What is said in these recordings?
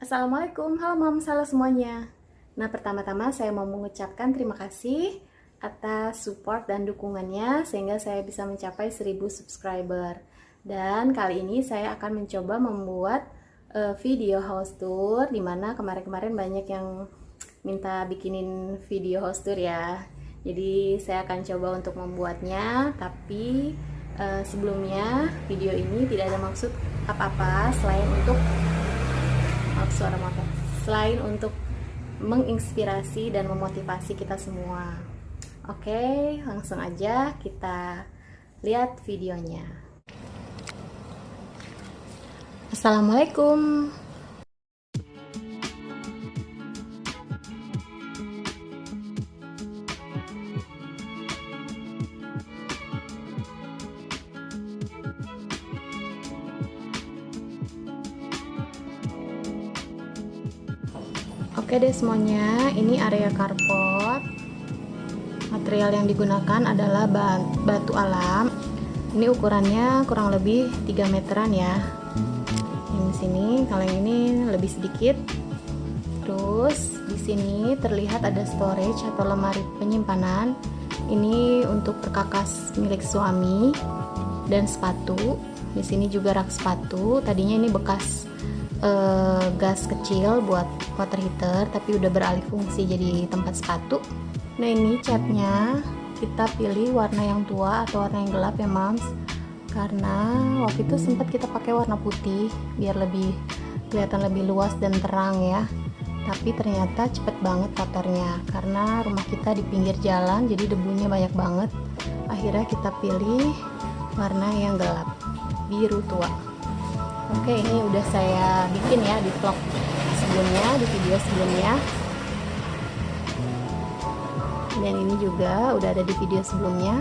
Assalamualaikum, halo Mams, halo semuanya. Nah, pertama-tama saya mau mengucapkan terima kasih atas support dan dukungannya sehingga saya bisa mencapai 1000 subscriber. Dan kali ini saya akan mencoba membuat video house tour, dimana kemarin-kemarin banyak yang minta bikinin video house tour ya. Jadi saya akan coba untuk membuatnya, tapi sebelumnya video ini tidak ada maksud apa-apa selain untuk menginspirasi dan memotivasi kita semua. Oke, langsung aja kita lihat videonya. Assalamualaikum. Oke deh semuanya, ini area carport. Material yang digunakan adalah batu alam. Ini ukurannya kurang lebih 3 meteran ya. Ini sini, kalau yang ini lebih sedikit. Terus di sini terlihat ada storage atau lemari penyimpanan. Ini untuk perkakas milik suami dan sepatu. Di sini juga rak sepatu. Tadinya ini bekas gas kecil buat water heater, tapi udah beralih fungsi jadi tempat sepatu. Nah, ini catnya kita pilih warna yang tua atau warna yang gelap ya Mams, karena waktu itu sempat kita pakai warna putih biar lebih kelihatan lebih luas dan terang ya, tapi ternyata cepet banget kotornya karena rumah kita di pinggir jalan, jadi debunya banyak banget. Akhirnya kita pilih warna yang gelap, biru tua. Oke, ini udah saya bikin ya di vlog sebelumnya, di video sebelumnya. Dan ini juga udah ada di video sebelumnya.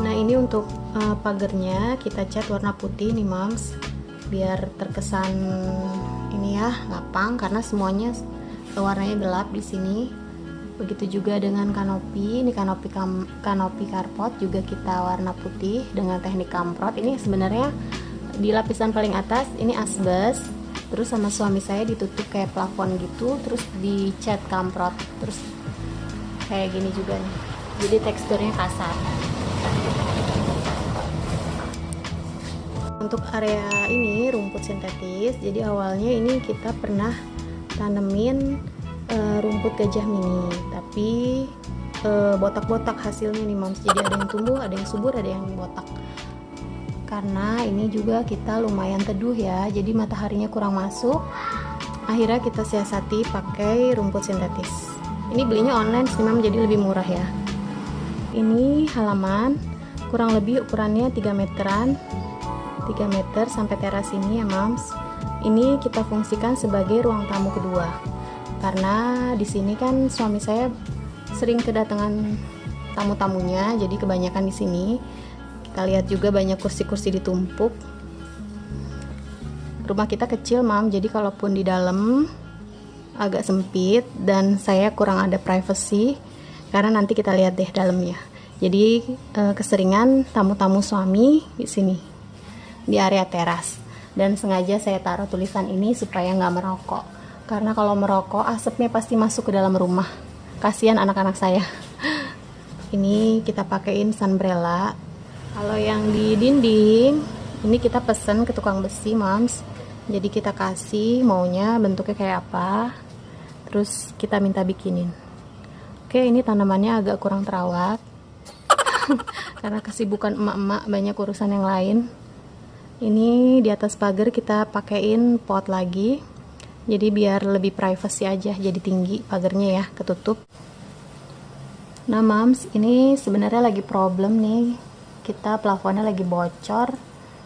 Nah, ini untuk pagernya kita cat warna putih nih Mams, biar terkesan ini ya lapang karena semuanya warnanya gelap di sini. Begitu juga dengan kanopi. Ini kanopi carport juga kita warna putih dengan teknik kamprot. Ini sebenarnya di lapisan paling atas ini asbes, terus sama suami saya ditutup kayak plafon gitu, terus dicat kamprot, terus kayak gini juga nih. Jadi teksturnya kasar. Untuk area ini rumput sintetis. Jadi awalnya ini kita pernah tanemin rumput gajah mini, tapi botak-botak hasilnya nih Mams. Jadi ada yang tumbuh, ada yang subur, ada yang botak. Karena ini juga kita lumayan teduh ya, jadi mataharinya kurang masuk. Akhirnya kita siasati pakai rumput sintetis. Ini belinya online sih Mams, jadi lebih murah ya. Ini halaman, kurang lebih ukurannya 3 meteran, 3 meter sampai teras ini ya Mams. Ini kita fungsikan sebagai ruang tamu kedua. Karena di sini kan suami saya sering kedatangan tamu-tamunya, jadi kebanyakan di sini. Kita lihat juga banyak kursi-kursi ditumpuk. Rumah kita kecil Mam, jadi kalaupun di dalam agak sempit dan saya kurang ada privacy karena nanti kita lihat deh dalamnya. Jadi keseringan tamu-tamu suami di sini di area teras, dan sengaja saya taruh tulisan ini supaya nggak merokok. Karena kalau merokok asapnya pasti masuk ke dalam rumah. Kasihan anak-anak saya. Ini kita pakein sunbrella. Kalau yang di dinding ini kita pesen ke tukang besi Mams. Jadi kita kasih maunya bentuknya kayak apa, terus kita minta bikinin. Oke, ini tanamannya agak kurang terawat karena kesibukan emak-emak banyak urusan yang lain. Ini di atas pagar kita pakein pot lagi. Jadi biar lebih privacy aja, jadi tinggi pagarnya ya, ketutup. Nah Mams, ini sebenarnya lagi problem nih. Kita plafonnya lagi bocor.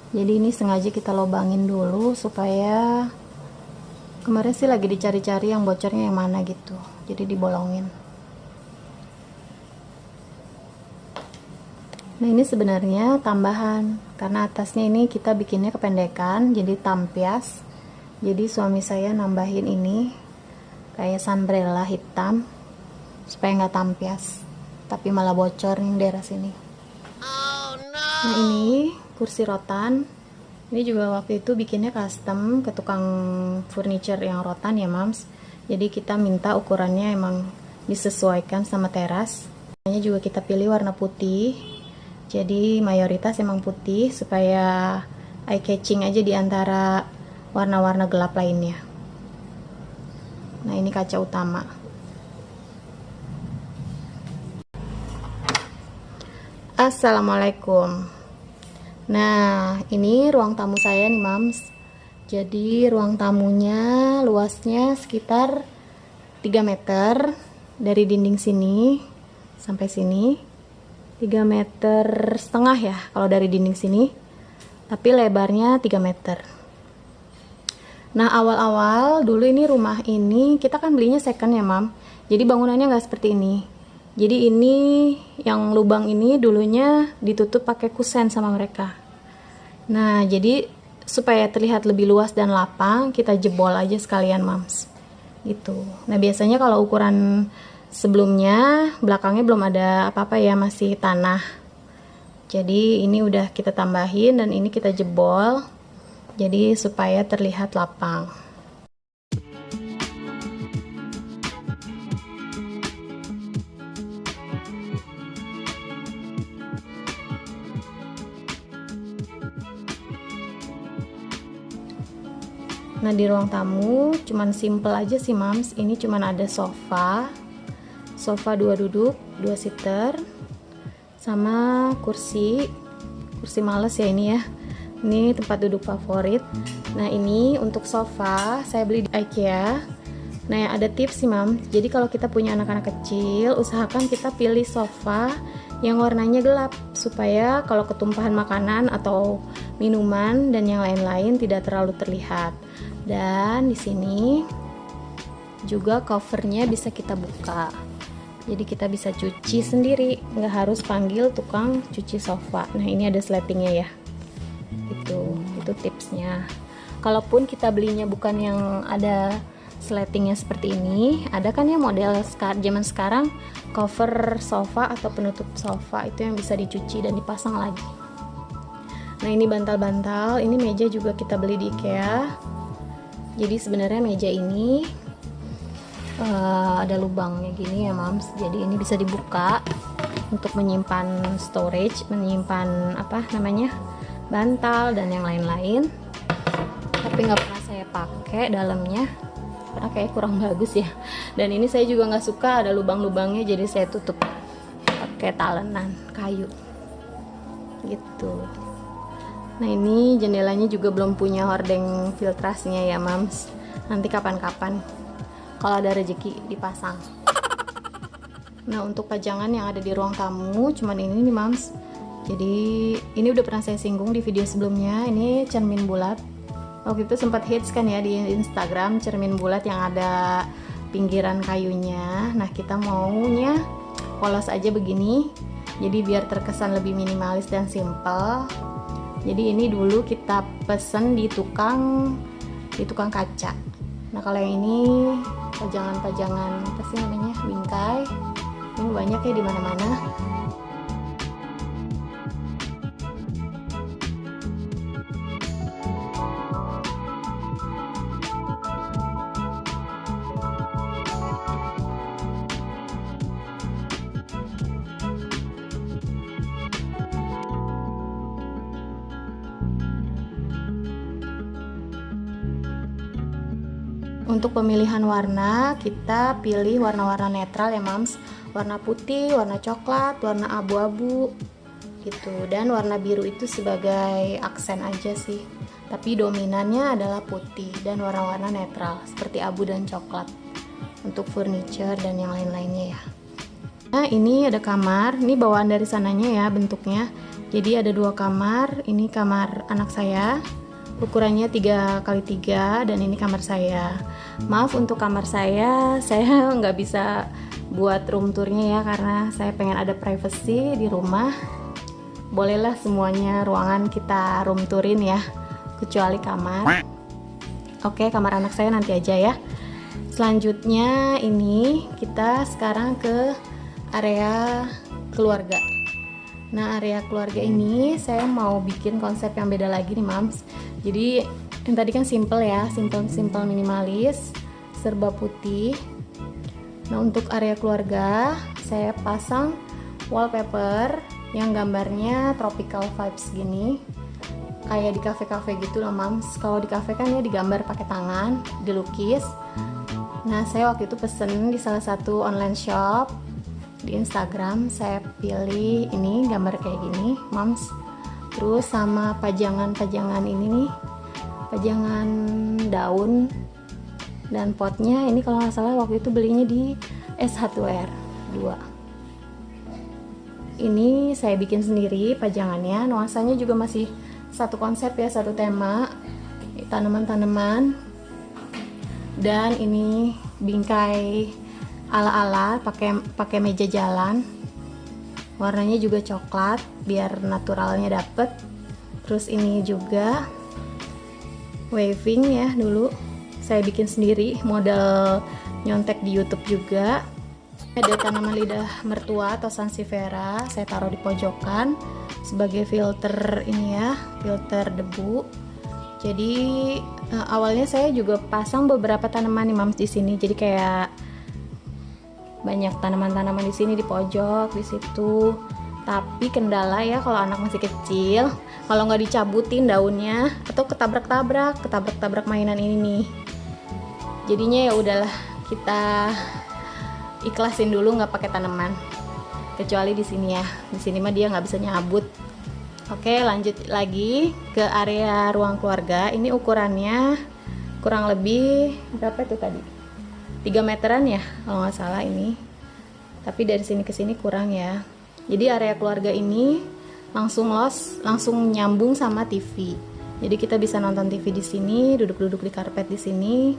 Jadi ini sengaja kita lobangin dulu supaya kemarin sih lagi dicari-cari yang bocornya yang mana gitu. Jadi dibolongin. Nah ini sebenarnya tambahan karena atasnya ini kita bikinnya kependekan, jadi tampias. Jadi suami saya nambahin ini kayak sunbrella hitam supaya nggak tampias, tapi malah bocor nih daerah sini. Oh, no. Nah ini kursi rotan Ini juga waktu itu bikinnya custom ke tukang furniture yang rotan ya Mams. Jadi kita minta ukurannya emang disesuaikan sama teras. Warnanya juga kita pilih warna putih. Jadi mayoritas emang putih supaya eye catching aja di antara warna-warna gelap lainnya. Nah, ini kaca utama. Assalamualaikum. Nah, ini ruang tamu saya nih Mams. Jadi ruang tamunya luasnya sekitar 3 meter dari dinding sini sampai sini. 3,5 meter ya kalau dari dinding sini. Tapi lebarnya 3 meter. Nah, awal-awal dulu ini rumah ini kita kan belinya second ya Mam. Jadi bangunannya nggak seperti ini. Jadi ini yang lubang ini dulunya ditutup pakai kusen sama mereka. Nah, jadi supaya terlihat lebih luas dan lapang, kita jebol aja sekalian Mams. Gitu. Nah, biasanya kalau ukuran sebelumnya belakangnya belum ada apa-apa ya, masih tanah. Jadi ini udah kita tambahin dan ini kita jebol. Jadi supaya terlihat lapang. Nah, di ruang tamu cuman simple aja sih Mams. Ini cuman ada sofa 2 duduk, 2 seater, sama kursi males ya ini ya. Ini tempat duduk favorit. Nah, ini untuk sofa saya beli di IKEA. Nah, yang ada tips sih Mam. Jadi kalau kita punya anak-anak kecil, usahakan kita pilih sofa yang warnanya gelap supaya kalau ketumpahan makanan atau minuman dan yang lain-lain tidak terlalu terlihat. Dan di sini juga covernya bisa kita buka. Jadi kita bisa cuci sendiri, nggak harus panggil tukang cuci sofa. Nah, ini ada sletingnya ya. Itu tipsnya. Kalaupun kita belinya bukan yang ada sletingnya seperti ini, ada kan ya model zaman sekarang cover sofa atau penutup sofa itu yang bisa dicuci dan dipasang lagi. Nah, ini bantal-bantal, ini meja juga kita beli di IKEA. Jadi sebenarnya meja ini ada lubangnya gini ya Mams. Jadi ini bisa dibuka untuk menyimpan storage, menyimpan bantal dan yang lain-lain. Tapi nggak pernah saya pakai dalamnya karena kayak kurang bagus ya. Dan ini saya juga nggak suka ada lubang-lubangnya, jadi saya tutup pakai talenan kayu gitu. Nah, ini jendelanya juga belum punya hordeng filtrasinya ya Mams. Nanti kapan-kapan kalau ada rezeki dipasang. Nah, untuk pajangan yang ada di ruang tamu cuman ini nih Mams. Jadi ini udah pernah saya singgung di video sebelumnya. Ini cermin bulat. Waktu itu sempat hits kan ya di Instagram, cermin bulat yang ada pinggiran kayunya. Nah, kita maunya polos aja begini. Jadi biar terkesan lebih minimalis dan simple. Jadi ini dulu kita pesen di tukang kaca. Nah, kalau yang ini pajangan apa sih namanya, bingkai, ini banyak ya di mana-mana. Untuk pemilihan warna, kita pilih warna-warna netral ya Mams. Warna putih, warna coklat, warna abu-abu gitu. Dan warna biru itu sebagai aksen aja sih. Tapi dominannya adalah putih dan warna-warna netral seperti abu dan coklat untuk furniture dan yang lain-lainnya ya. Nah, ini ada kamar. Ini bawaan dari sananya ya bentuknya. Jadi ada 2 kamar. Ini kamar anak saya. Ukurannya 3x3 dan ini kamar saya. Maaf untuk kamar saya nggak bisa buat room tournya ya karena saya pengen ada privacy di rumah. Bolehlah semuanya ruangan kita room tourin ya, kecuali kamar. Oke, kamar anak saya nanti aja ya. Selanjutnya ini kita sekarang ke area keluarga. Nah, area keluarga ini saya mau bikin konsep yang beda lagi nih Mams. Jadi yang tadi kan simple ya, simple minimalis, serba putih. Nah untuk area keluarga saya pasang wallpaper yang gambarnya tropical vibes gini, kayak di kafe-kafe gitu loh mams. Kalau di kafe kan ya digambar pakai tangan, dilukis. Nah saya waktu itu pesen di salah satu online shop di Instagram, saya pilih ini gambar kayak gini mams. Terus sama pajangan ini nih, pajangan daun dan potnya ini kalau nggak salah waktu itu belinya di S1R 2. Ini saya bikin sendiri pajangannya, nuansanya juga masih satu konsep ya, satu tema, tanaman-tanaman. Dan ini bingkai ala-ala pakai meja jalan. Warnanya juga coklat biar naturalnya dapet. Terus ini juga waving ya, dulu saya bikin sendiri, model nyontek di YouTube juga. Ada tanaman lidah mertua atau sansevieria, saya taruh di pojokan sebagai filter ini ya, filter debu. Jadi awalnya saya juga pasang beberapa tanaman nih mams di sini. Jadi kayak banyak tanaman-tanaman di sini di pojok di situ. Tapi kendala ya kalau anak masih kecil, kalau nggak dicabutin daunnya atau ketabrak mainan ini nih. Jadinya ya udahlah, kita ikhlasin dulu nggak pakai tanaman. Kecuali di sini ya, di sini mah dia nggak bisa nyabut. Oke, lanjut lagi ke area ruang keluarga. Ini ukurannya kurang lebih berapa itu tadi? 3 meteran ya kalau nggak salah ini. Tapi dari sini ke sini kurang ya. Jadi area keluarga ini langsung nyambung sama TV. Jadi kita bisa nonton TV di sini, duduk-duduk di karpet di sini.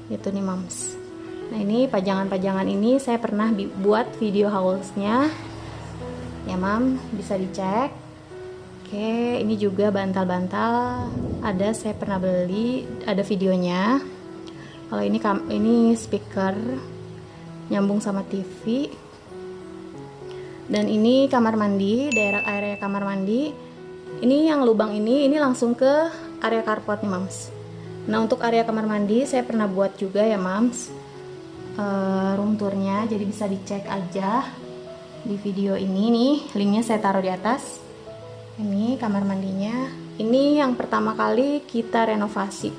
Itu nih mams. Nah ini pajangan-pajangan ini saya pernah buat video haulsnya ya mam, bisa dicek. Oke, ini juga bantal-bantal ada, saya pernah beli, ada videonya. Kalau ini speaker nyambung sama TV. Dan ini kamar mandi, daerah area kamar mandi. Ini yang lubang ini langsung ke area carport nih mams. Nah untuk area kamar mandi saya pernah buat juga ya mams, room tournya, jadi bisa dicek aja di video ini nih, linknya saya taruh di atas. Ini kamar mandinya. Ini yang pertama kali kita renovasi.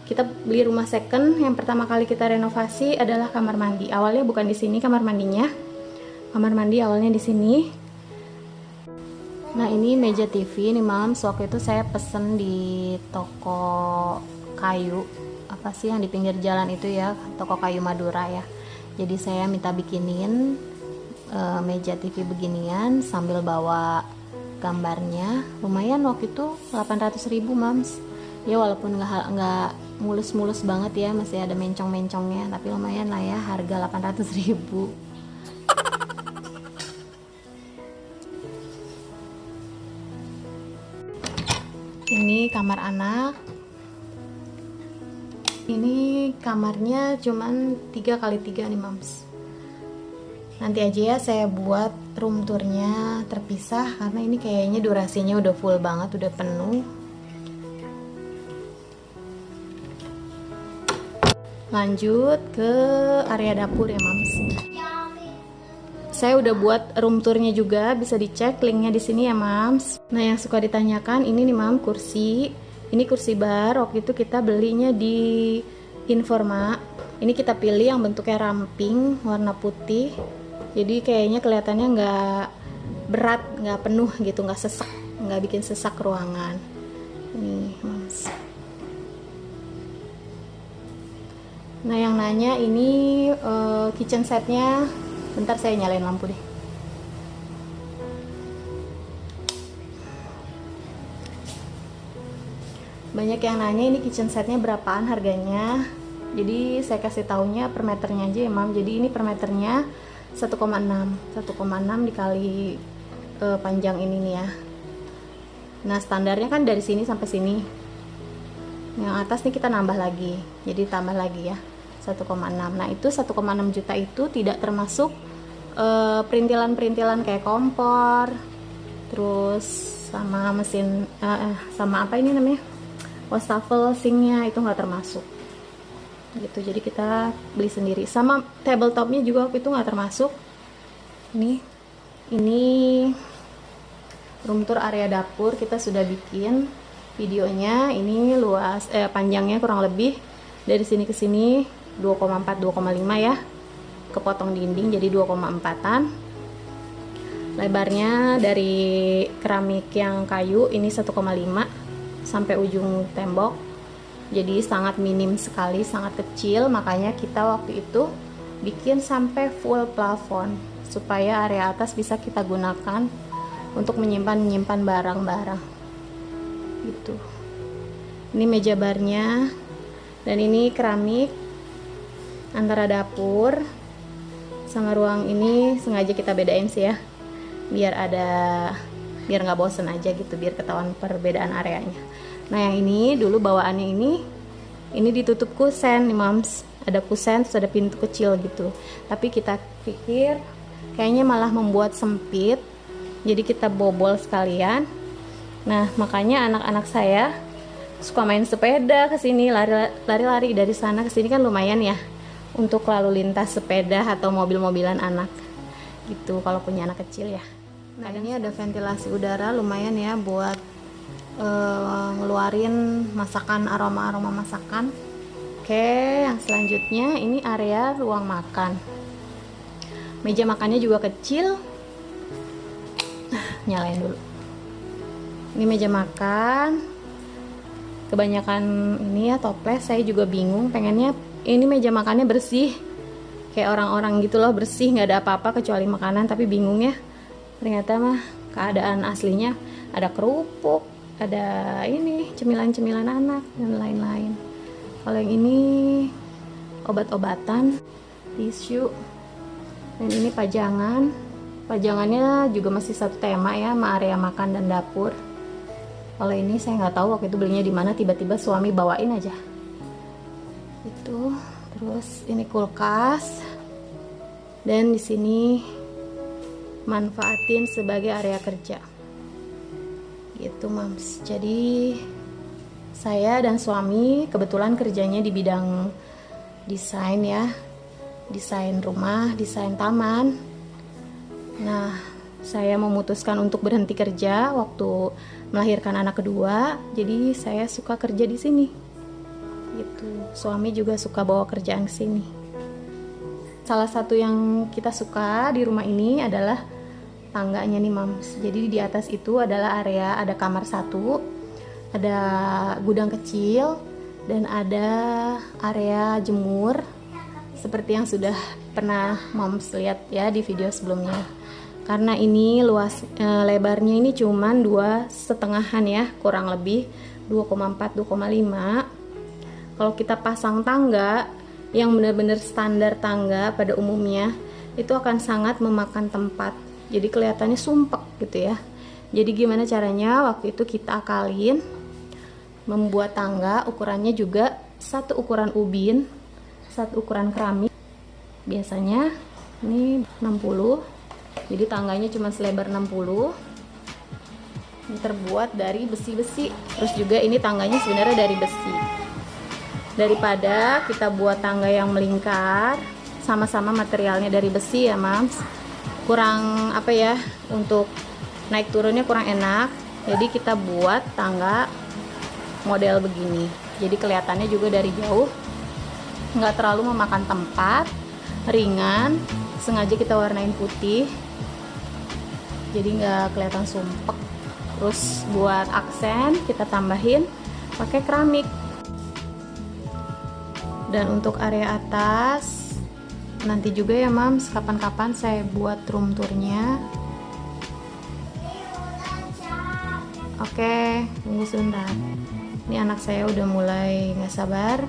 Kita beli rumah second, yang pertama kali kita renovasi adalah kamar mandi. Awalnya bukan di sini kamar mandinya. Kamar mandi awalnya di sini. Nah ini meja TV nih mams, waktu itu saya pesen di toko kayu, apa sih yang di pinggir jalan itu ya, toko kayu Madura ya. Jadi saya minta bikinin meja TV beginian sambil bawa gambarnya. Lumayan waktu itu 800.000 mams ya, walaupun nggak mulus-mulus banget ya, masih ada mencong-mencongnya, tapi lumayan lah ya, harga 800.000. Ini kamar anak. Ini kamarnya cuman 3x3 nih mams. Nanti aja ya saya buat room tournya terpisah, karena ini kayaknya durasinya udah full banget, udah penuh. Lanjut ke area dapur ya mams. Saya udah buat room tournya juga, bisa dicek linknya di sini ya mams. Nah yang suka ditanyakan ini nih mam, kursi. Ini kursi bar, waktu itu kita belinya di Informa. Ini kita pilih yang bentuknya ramping, warna putih. Jadi kayaknya kelihatannya nggak berat, nggak penuh gitu, nggak sesak, nggak bikin sesak ruangan. Ini mams. Nah yang nanya ini kitchen setnya. Bentar saya nyalain lampu deh. Banyak yang nanya ini kitchen setnya berapaan harganya. Jadi saya kasih taunya per meternya aja ya mam. Jadi ini per meternya 1,6 dikali panjang ini nih ya. Nah standarnya kan dari sini sampai sini. Yang atas nih kita nambah lagi. Jadi tambah lagi ya 1,6. Nah itu 1,6 juta itu tidak termasuk perintilan-perintilan kayak kompor, terus sama mesin sama apa ini namanya, wastafel, sinknya itu nggak termasuk gitu. Jadi kita beli sendiri. Sama tabletopnya juga waktu itu nggak termasuk. Ini room tour area dapur kita sudah bikin videonya. Ini luas panjangnya kurang lebih dari sini ke sini 2,4 2,5 ya, kepotong dinding jadi 2,4an. Lebarnya dari keramik yang kayu ini 1,5 sampai ujung tembok, jadi sangat minim sekali, sangat kecil. Makanya kita waktu itu bikin sampai full plafon supaya area atas bisa kita gunakan untuk menyimpan barang-barang gitu. Ini meja barnya, dan ini keramik antara dapur sama ruang ini sengaja kita bedain sih ya, biar nggak bosen aja gitu, biar ketahuan perbedaan areanya. Nah yang ini dulu bawaannya ini ditutup kusen nih Mams, ada kusen terus ada pintu kecil gitu, tapi kita pikir kayaknya malah membuat sempit, jadi kita bobol sekalian. Nah makanya anak-anak saya suka main sepeda ke sini, lari-lari dari sana ke sini, kan lumayan ya untuk lalu lintas sepeda atau mobil-mobilan anak gitu kalau punya anak kecil ya. Nah ini ada ventilasi udara lumayan ya buat ngeluarin masakan, aroma masakan. Oke, yang selanjutnya ini area ruang makan. Meja makannya juga kecil. Nah, nyalain dulu. Ini meja makan. Kebanyakan ini ya toples, saya juga bingung, pengennya ini meja makannya bersih kayak orang-orang gitu loh, bersih nggak ada apa-apa kecuali makanan, tapi bingung ya, ternyata mah keadaan aslinya ada kerupuk, ada ini cemilan-cemilan anak dan lain-lain. Kalau yang ini obat-obatan, tisu, dan ini pajangannya juga masih satu tema ya sama area makan dan dapur. Kalau ini saya nggak tahu waktu itu belinya di mana, tiba-tiba suami bawain aja itu. Terus ini kulkas, dan di sini manfaatin sebagai area kerja gitu Mams. Jadi saya dan suami kebetulan kerjanya di bidang desain ya, desain rumah, desain taman. Nah saya memutuskan untuk berhenti kerja waktu melahirkan anak kedua, jadi saya suka kerja di sini gitu. Suami juga suka bawa kerjaan ke sini. Salah satu yang kita suka di rumah ini adalah tangganya nih Mams. Jadi di atas itu adalah area, ada kamar satu, ada gudang kecil, dan ada area jemur seperti yang sudah pernah Mams lihat ya di video sebelumnya. Karena ini luas lebarnya ini cuman 2,5 ya, kurang lebih 2,4 2,5. Kalau kita pasang tangga yang benar-benar standar tangga pada umumnya, itu akan sangat memakan tempat, jadi kelihatannya sumpek gitu ya. Jadi gimana caranya? Waktu itu kita akalin membuat tangga, ukurannya juga satu ukuran ubin, satu ukuran keramik. Biasanya ini 60, jadi tangganya cuma selebar 60. Ini terbuat dari besi-besi. Terus juga ini tangganya sebenarnya dari besi. Daripada kita buat tangga yang melingkar, sama-sama materialnya dari besi ya Mams, kurang apa ya, untuk naik turunnya kurang enak. Jadi kita buat tangga model begini, jadi kelihatannya juga dari jauh nggak terlalu memakan tempat, ringan. Sengaja kita warnain putih jadi nggak kelihatan sumpek. Terus buat aksen kita tambahin pakai keramik. Dan untuk area atas nanti juga ya Mams, kapan-kapan saya buat room tournya. Oke, tunggu sebentar. Ini anak saya udah mulai nggak sabar.